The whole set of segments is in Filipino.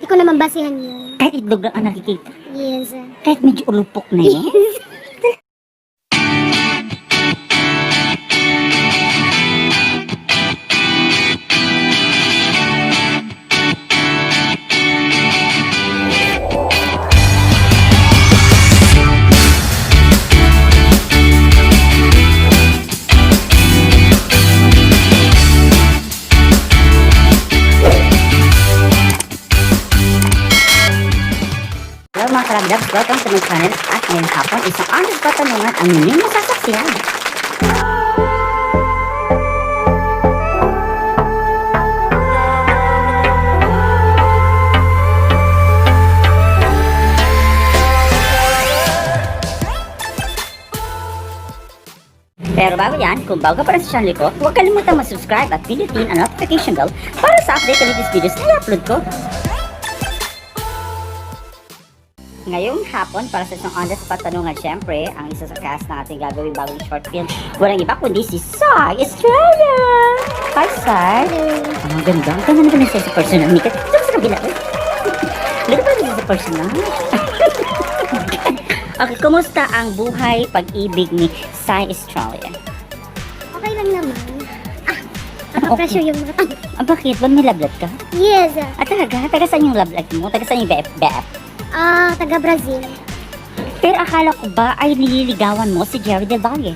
Hindi ko naman basihan yun. Kahit itlog lang ang nakikita. Yes. Kahit medyo ulupok na yun. Hello mga karagdags, welcome to my channel at ngayong hapon isang honest katanungan ang inyong masasaksihan. Pero bago yan, kung bago ka pa rin sa channel ko, huwag kalimutang mag-subscribe at pindutin ang notification bell para sa update ulit ng videos na i-upload ko. Ngayong hapon, para sa isang honest patanungan, syempre, ang isa sa cast na ating gagawin bagong short film, walang iba kundi si Sai Estrella! Hi, Sai! Ang ganda. Ang ganda na ba na siya sa personal? Mika, ito sa kabila ko. Ganda ba na sa personal? Okay, kumusta ang buhay pag-ibig ni Sai Estrella? Okay lang naman. Nakapressure yung mga tanong. Bakit? Ba may love life ka? Yes. Talaga? Taga saan yung love life mo? Taga saan yung BF? Taga Brazil. Pero akala ko ba ay nililigawan mo si Jerry Del Valle?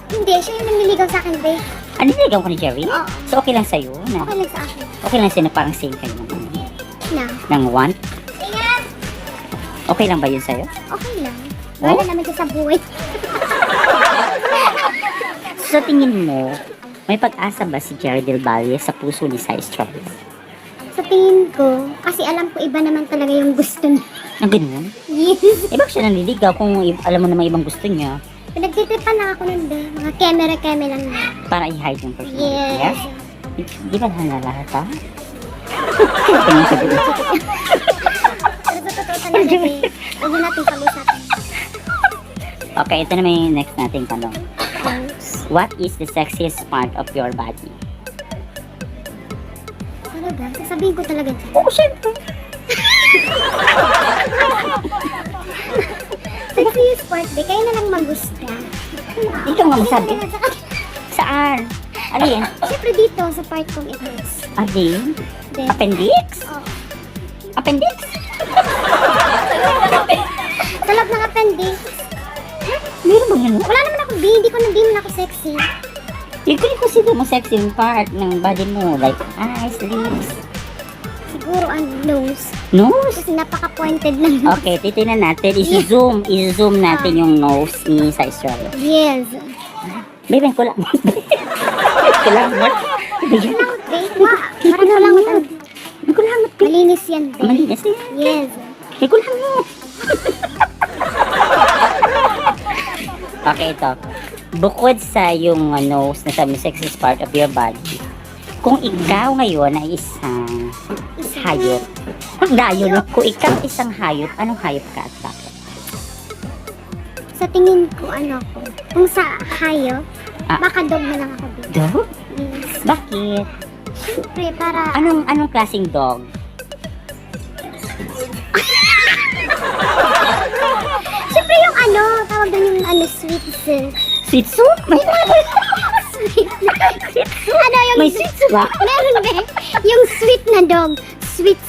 Hindi. Siya yung nanliligaw sa akin, babe. Nililigaw ko ni Jerry? Oo. So okay lang sa'yo? Na, Okay lang sa akin. okay lang sa'yo na parang same kayo Na. ng want? Ingat! Okay lang ba yun sa'yo? Okay lang. Oh? Wala naman siya sa buhay. Sa tingin mo, may pag-asa ba si Jerry Del Valle sa puso ni Sai Estrella? Sa tingin ko, kasi alam ko iba naman talaga yung gusto niya. Ang ganun? Yes. Bakit siya nanliligaw kung alam mo naman ibang gusto niya? Pinagtitipan na ako nun, babe. Mga camera lang na. Para i-hide yung personality Yes. niya? Di ba nalalata? Tingnan sa dito. Pero sa totoo talaga, babe. Huwag na natin pag-usapan. Okay, ito naman yung next nating tanong. What is the sexiest part of your body? Talaga? Sasabihin ko talaga. Oo, syempre. Sexiest part, babe. Kayo na lang magusta. Ikaw nga masabi. Saan? Alin? Siyempre dito, sa part kong ito. Alin? Babe. Appendix? Oh. Appendix? Sa loob ng appendix. Meron ba ganun? Wala naman ako, babe. Hindi naman ako sexy. Yung consider mo sexy yung part ng body mo, like eyes, lips, Siguro ang nose. nose. Kasi napaka-pointed lang. Okay, titignan natin. I-zoom natin yung nose ni Sai Estrella. Yes. Baby, kulang. Kulang mo. Babe, parang kulangot. Kulangot. Malinis yan, babe. Malinis yan. Yes. Kulang mo. Okay, ito. Bukod sa yung nose na sabi sexiest part of your body, kung ikaw ngayon ay isang hayop, ang dayo, no? Kung ikaw isang hayop, anong hayop ka at bakit? Sa tingin ko, ano ko, kung sa hayop, Ah. baka dog na lang ako, babe. Dog? Yes. Bakit? Siyempre, para, Anong klaseng dog? siyempre yung ano, tawag doon yung ano, sweet. Shih Tzu? May Sweet. Ano yung, may Shih Tzu ba? meron, babe. Yung sweet na dog. Sweet.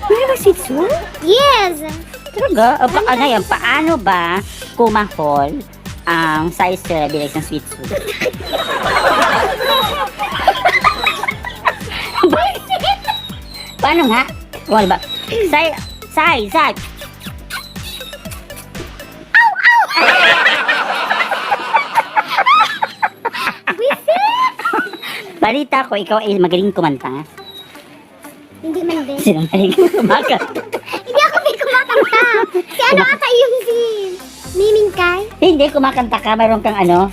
May ba Shih Tzu? Yes. Talaga? Ano yan? Paano ba kumahol ang Sai Estrella bilang isang Shih Tzu? Paano nga? Wala ba? Sai! Balita ko, ikaw ay magaling kumanta. Hindi man, babe. Sinong magaling kumakanta? Hindi ako may kumakanta. Si ano ata yung si Miming Kai? Hindi, kumakanta ka. Mayroon kang ano.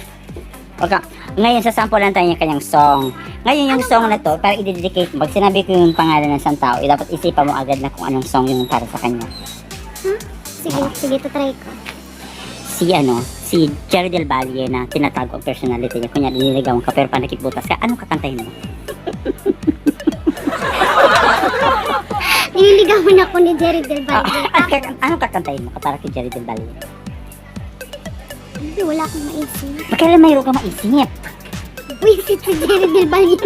Okay. Ngayon, sasample lang tayo ng kanyang song. Ngayon, yung song na to, para i-dedicate mo, pag sinabi ko yung pangalan ng isang tao, dapat isipan mo agad na kung anong song yung para sa kanya. Sige, tutry ko. Si Jerry Del Valle na tinatago ang personality niya. Kunya, nililigawan ka, pero panakipbutas ka. Anong kakantahin mo? Nililigawan ako ni Jerry Del Valle. Ano kakantahin mo para kay Jerry Del Valle? Hindi, wala akong maisip. Kailan mayroon ka maisip? Wisit si Jerry Del Valle.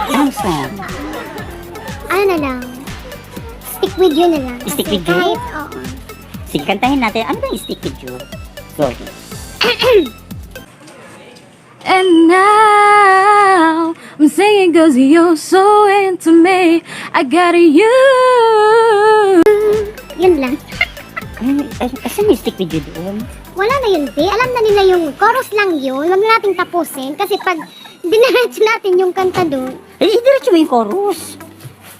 Anong song? Ano na lang? Stick with you na lang. Stick Kasi with you? kahit, oo. Sige, kantahin natin. Ano ba yung stick with you? Go. And now I'm singing cause you're so into me. I got you. Yun lang. Asan yung stick with you doon? Wala na yun, be. Alam na nila yung chorus lang yun. Huwag na natin tapusin. Kasi pag dinaratso natin yung kanta doon, Diretso mo yung chorus.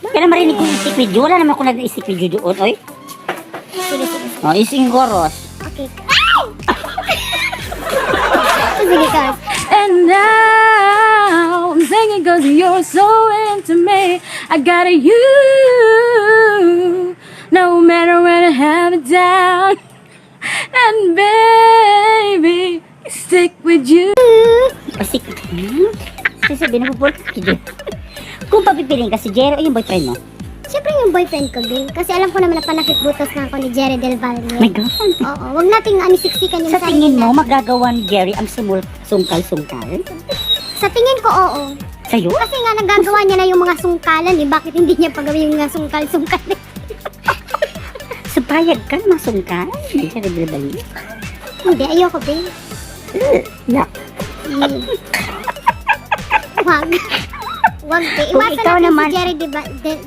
Kailan marinig ko yung stick with you? Wala naman ako nag-stick with you doon. Oy. sige, sige. Oh, ising chorus. Okay. Ay! Sige, ka. And now I'm singing cause you're so into me. I got you. No matter when I have it down. And baby, stick with you. O stick with you? Sasabihin, nabubol ka kay Jerry. Kung papipiling ka si Jerry o yung boyfriend mo? Siyempre yung boyfriend ko, Bill. Kasi alam ko naman na panakit butas na ako ni Jerry Del Valle. My God. Oo, wag nating anisiksikan yung Sa tingin mo, magagawa ni Jerry ang sungkal-sungkal? Sa tingin ko, oo. Sa'yo? Kasi nga nagagawa niya na yung mga sungkalan eh. Bakit hindi niya pagawin yung mga sungkal-sungkal? So, payag ka na masungkal? Ni Jerry Del Valle? Hindi, ayoko, Bill. Yeah. Wag. Wag, Bill. Kung Iwasan ikaw natin naman- si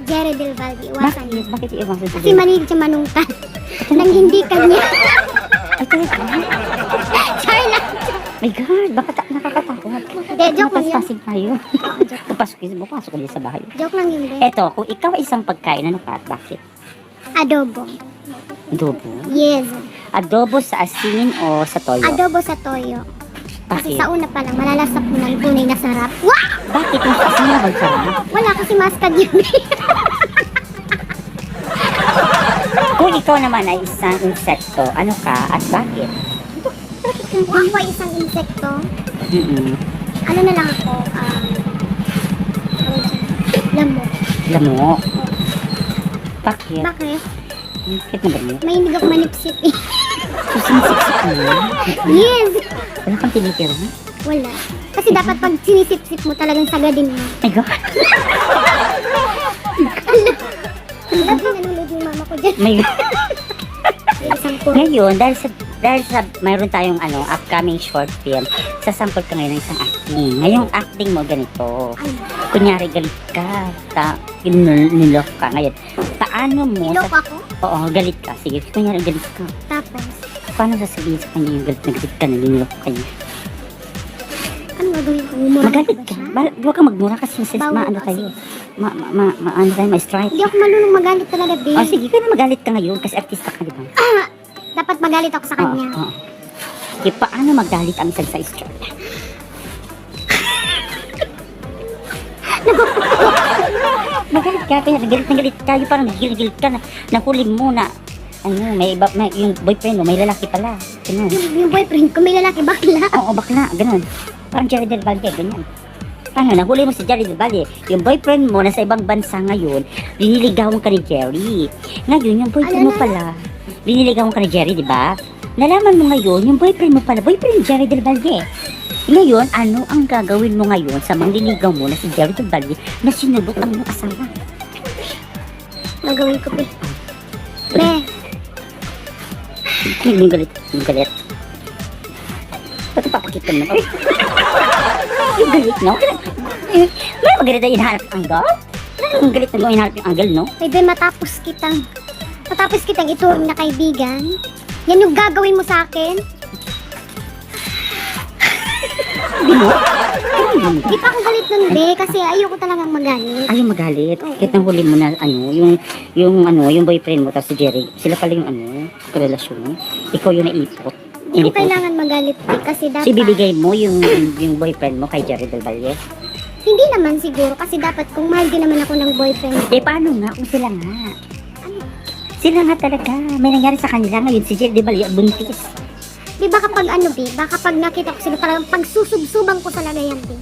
Jerry Del Valle. Iwasan niya. Bakit iwan sa Kasi manig siya manungkal. Nang hindi kanya. Ay, talaga? Char lang. My God, nakakatakot. Hindi, joke lang yan. Mapaspasin tayo. Papasok ko din sa bahay. Joke lang yun, Bill. Eto, kung ikaw ay isang pagkain, ano ka at bakit? Adobo. Adobo? Yes. Adobo sa asin o sa toyo? Adobo sa toyo. Kasi Bakit? sa una pa lang, malalasap mo ng tunay na sarap. Wow! Bakit yung sa asin na sarap? Wala kasi maskad yun. Kung ikaw naman ay isang insekto, ano ka at bakit? Kung ako ay isang insekto, Mm-mm. ano na lang ako, lamok. Lamok. Bakit? Bakit? Bakit na ba mo? May hindi ako manipsip eh. Susinisip mo? Yes! Wala kang tinitira? Wala. Kasi dapat pag sinisip-sip mo talagang sagadin mo. My God. Dati nanonood yung mama ko dyan. May... Yung isang puro. Ngayon, dahil sa mayroon tayong upcoming short film, sasampol ka ngayon ng isang acting. Ngayong acting mo ganito. Ay, Kunyari galit ka, nilok ka. Ngayon, paano mo... niloko ako. Oo, galit ka. Sige, kunyari galit ka. Tapos, Paano sasabihin sa kanya yung galit na galit ka na linilok ka niya? ano gagawin ko? Umura Magalit ba ka. siya? Huwag ka magmura kasi Bawal maano kasi. kayo. Ano tayo, ma-strike. Hindi ako marunong magalit talaga, babe. O sige, ka na magalit ka ngayon kasi artista ka, di ba? Dapat magalit ako sa kanya. Oo. Sige, paano magalit ang isang sa istorya? Magalit ka, kaya galit na galit ka, yung parang nagigil ka na, nahuli mo na, yung boyfriend mo, may lalaki pala. Ganun. Yung boyfriend ko, may lalaki bakla. Oo, bakla, ganun. Parang Jerry Del Valle, ganyan. Paano, nahuli mo si Jerry Del Valle. Yung boyfriend mo, nasa ibang bansa ngayon, liniligawan ka ni Jerry. Ngayon, yung boyfriend mo pala, liniligawan ka ni Jerry, di ba? Nalaman mo ngayon, yung boyfriend mo pala, boyfriend ni Jerry Del Valle. Ngayon, ano ang gagawin mo ngayon sa mangliligaw mo na si Jerry Del Valle na sinubot ang iyong asawa? Gagawin ko, be. Be, Yung galit, yung galit. Ba't papakita mo? Yung galit, no? May magalit na hinahanap ang angle? Yung galit na hinahanap yung angle, no? pwede matapos kitang ituring na kaibigan. Yan yung gagawin mo sa akin. Hindi mo? Di pa ako galit nun, be, kasi ayoko talagang magalit. Ayaw magalit. Kahit nahuli mo na, yung boyfriend mo, tapos si Jerry, sila pala yung relasyon. Ikaw yung naipot. Hindi ko kailangan magalit, be, kasi dapat... So, ibibigay mo yung boyfriend mo kay Jerry Del Valle? Hindi naman siguro, kasi dapat kung mahal din naman ako ng boyfriend. Eh, paano nga kung sila nga? Sila nga talaga. May nangyari sa kanila ngayon, si Jerry Del Valle, buntis. Di ba kapag ano, Bi? Baka pag nakita ko sila talagang pagsusubsuban ko talaga yan, Bi.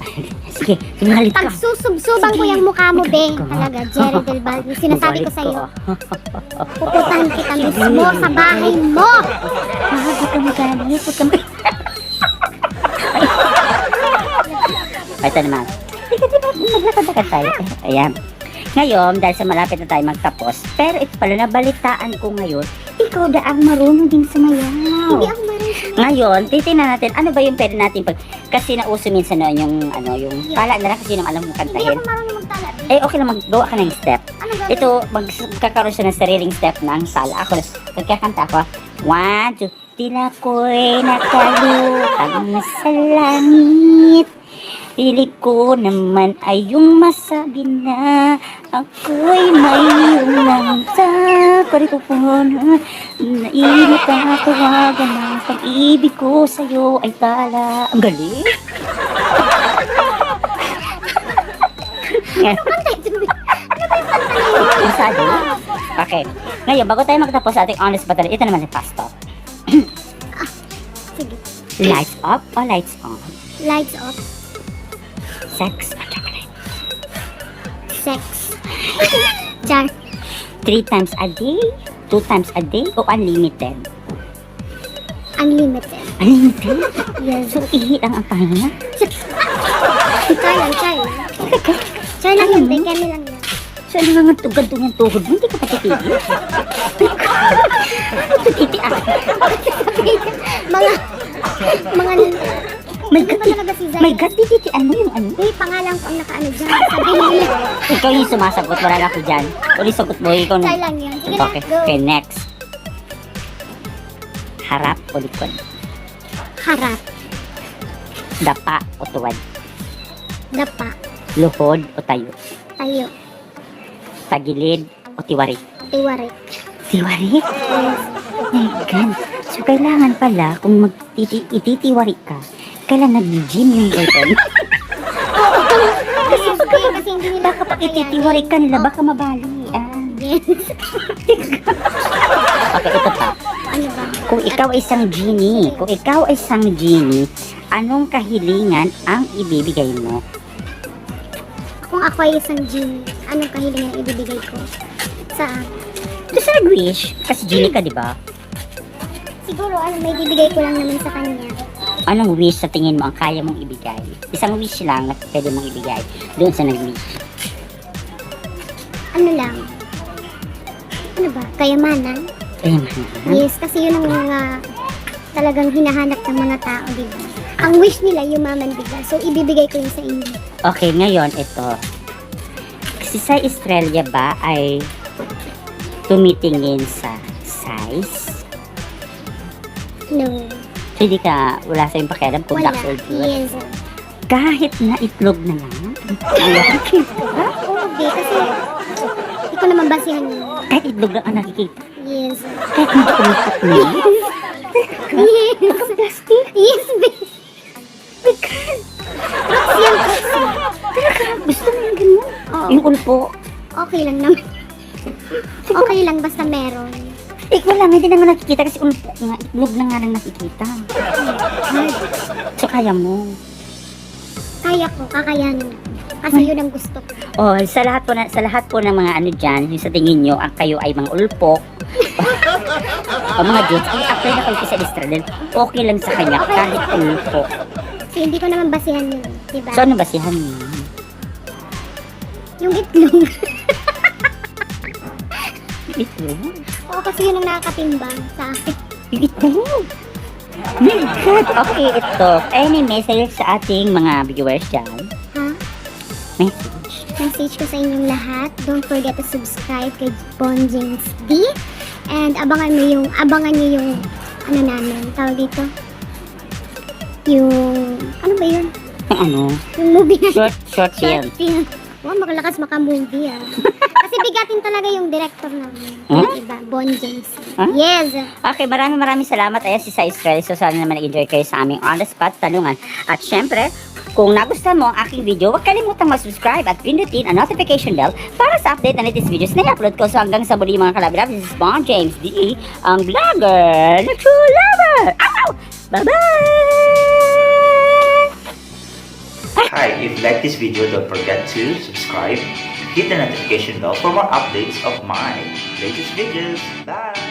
Sige, sumalit ka. Pagsusubsuban ko yung mukha mo, Bi. Talaga, Jerry Del Val. Yung sinasabi ko sa'yo. Pupuntahan kita mismo sa bahay mo. Huwag ka magalit, huwag ka Ito naman. Maglakad-lakad tayo. Ayan. Ngayon, dahil sa malapit na tayo magtapos, pero ito pala, nabalitaan ko ngayon, ikaw daang marunong din sumayaw. Hindi ako marunong. Ngayon, titingnan natin, ano ba yung pwede natin pag, kasi nauso minsan noon yung, yung pala na lang kasi yung alam mong Hindi kantahin. ako marunong magtala, Bi. Eh, okay lang, maggawa ka ng step. Ano ba? Ito, magkakaroon siya ng sariling step ng sala. Ako, nagkakanta ako. 1, 2, tila ko'y nakalutang sa langit. Pilit ko naman ay yung masabi na ako'y mayroon lang sa parikupunan. Nainit ang tawagan ng pag-ibig ko sa'yo ay tala. Ang galing! Masado? Okay. Ngayon, bago tayo magtapos sa ating honest battle, ito naman si Pasto. Sige. Lights up or lights on? Lights off. Sex or chocolate? Sex. Char. 3 times a day? 2 times a day? O unlimited? Unlimited. Unlimited? Yes. So, ihi lang ang pahinga? Char lang, char lang. Char lang yun, Bi. Kemi lang yun. So, ano nga tugad-tugad ng tuhod mo? Hindi ka pa titigil? Titiak. Mga My Hindi God, ba talaga si Zay? my God, tititian mo yung ano? May pangalan ko ang nakaano dyan. Sabihin nila. Ikaw yung sumasagot, wala na ako dyan. Uli sagot mo, ikaw Char na. lang yun. Sige na, Okay, go. okay, next. Harap o likod? Harap. Dapa o tuwad? Dapa. Luhod o tayo? Tayo. Tagilid o tiwarik? Tiwarik. Tiwarik? Yes. My God. So, kailangan pala, kung ititiwarik ka, kailangan nag-gym yung boyfriend. Kasi hindi nila Kapag ititiwarik ka nila, baka mabali. Yes. Okay, ito pa. Ano ba? Kung ikaw ay isang genie, anong kahilingan ang ibibigay mo? Kung ako ay isang genie, anong kahilingan ibibigay ko? Sa Ito sa nag-wish, kasi genie ka, di ba? siguro may bibigay ko lang naman sa kanya. Anong wish sa tingin mo ang kaya mong ibigay? Isang wish lang na pwede mong ibigay doon sa nag-wish. Ano lang? Ano ba? Kayamanan? Yes, kasi yun ang mga talagang hinahanap ng mga tao, di ba? Ang wish nila, yumaman bigla. So, ibibigay ko yun sa inyo. Okay, ngayon ito. Kasi sa Australia ba ay tumitingin sa size? No. So, hindi ka, wala sa yung pakialam kung Wala. ducks or goose. Yes. Kahit na itlog na lang. Oo, di. Kasi, hindi ko naman basihan yun. Kahit itlog lang ang nakikita. Yes. Kahit hindi ko makapag Yes. Plastic? Yes, babe. Crooks yan, crooks yan. Gusto mo yung ganun? Oo. Yung ulpo. Okay lang naman. Okay lang, basta meron. Wala, hindi naman nakikita kasi ulpo nga. Itlog na nga lang nakikita. So, kaya mo. Kaya ko, kakayanin. Kasi yun ang gusto ko. Oh, sa lahat po ng mga ano dyan, yung sa tingin nyo, ang kayo ay mga ulpo. o mga dudes, ay apply na kayo sa Australia. Okay lang sa kanya, kahit ulpo. Kasi hindi ko naman basihan yun. Diba? So, ano basihan mo? Yung itlog. Itlog? Oo, kasi yun ang nakakatimbang sa akin. Yung itlog? My God! Okay, ito. Any message sa ating mga viewers dyan? Ha? Message. Message ko sa inyong lahat. Don't forget to subscribe kay Bon James D. And abangan nyo yung, ano namin, tawag dito? Yung, ano ba yun? Yung ano? Yung movie na Short film. film. Wow, makalakas maka-movie ah. Kasi bigatin talaga yung director namin. Huh? Iba, Bon James. Huh? Yes. Okay, maraming salamat. Ayan si Sa Australia. So, sana naman nag-enjoy kayo sa aming on the spot tanungan. At syempre, kung nagustuhan mo ang aking video, huwag kalimutang mag-subscribe at pindutin ang notification bell para sa update na latest videos na i-upload ko. So, hanggang sa muli mga kalabirap, this is Bon James D, ang vlogger na true lover. Ow! Bye-bye! Hi, if you like this video, don't forget to subscribe, hit the notification bell for more updates of my latest videos. Bye!